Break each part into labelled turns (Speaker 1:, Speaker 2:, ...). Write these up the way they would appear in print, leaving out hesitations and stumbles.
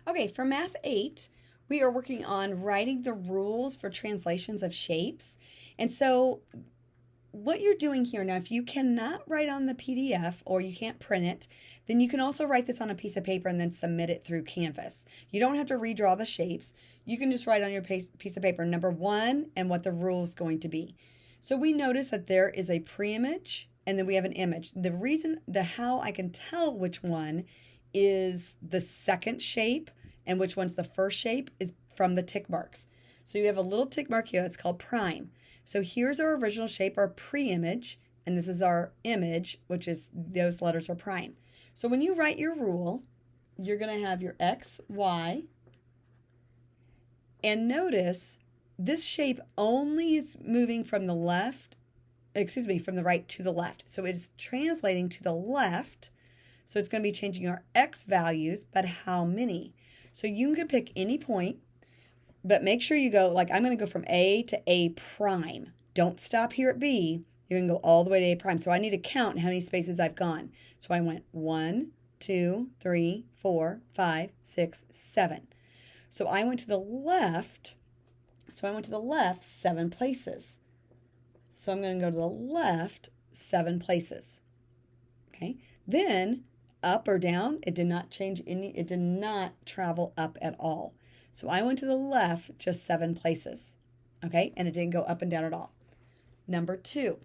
Speaker 1: Okay, for Math 8, we are working on writing the rules for translations of shapes. And so what you're doing here now, if you cannot write on the PDF or you can't print it, then you can also write this on a piece of paper and then submit it through Canvas. You don't have to redraw the shapes. You can just write on your piece of paper number 1 and what the rule is going to be. So we notice that there is a pre-image and then we have an image. How I can tell which one is the second shape and which one's the first shape is from the tick marks. So you have a little tick mark here that's called prime. So here's our original shape, our pre-image, and this is our image, which is those letters are prime. So when you write your rule, you're going to have your X, Y, and notice this shape only is moving from the right to the left. So it is translating to the left. So it's going to be changing our X values, but how many? So you can pick any point, but make sure you go, like I'm going to go from A to A prime. Don't stop here at B. You're going to go all the way to A prime. So I need to count how many spaces I've gone. So I went 1, 2, 3, 4, 5, 6, 7. So I went to the left. 7 places. So I'm going to go to the left 7 places. Okay. Then up or down, it did not change it did not travel up at all. So I went to the left just 7 places. Okay. And it didn't go up and down at all. Number 2.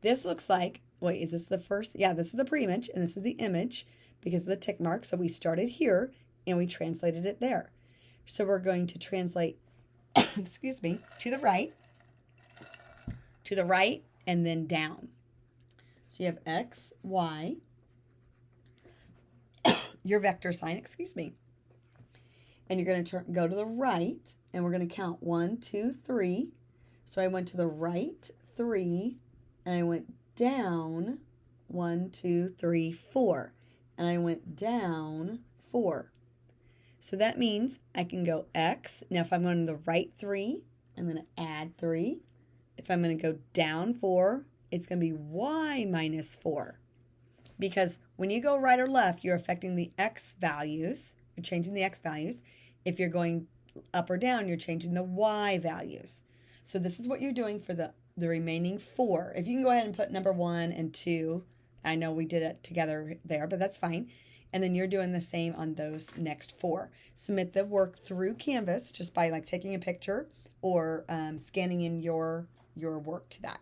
Speaker 1: This looks like, wait, is this the first? Yeah, this is the pre-image and this is the image because of the tick mark. So we started here and we translated it there. So we're going to translate, excuse me, to the right, and then down. So you have X, Y, your vector sign, excuse me. And you're going to go to the right, and we're going to count 1, 2, 3. So I went to the right 3, and I went down 1, 2, 3, 4. And I went down 4. So that means I can go X. Now if I'm going to the right 3, I'm going to add 3. If I'm going to go down 4, it's going to be Y minus 4. Because when you go right or left, you're affecting the X values. You're changing the X values. If you're going up or down, you're changing the Y values. So this is what you're doing for the remaining 4. If you can go ahead and put number 1 and 2. I know we did it together there, but that's fine. And then you're doing the same on those next 4. Submit the work through Canvas just by like taking a picture or scanning in your work to that.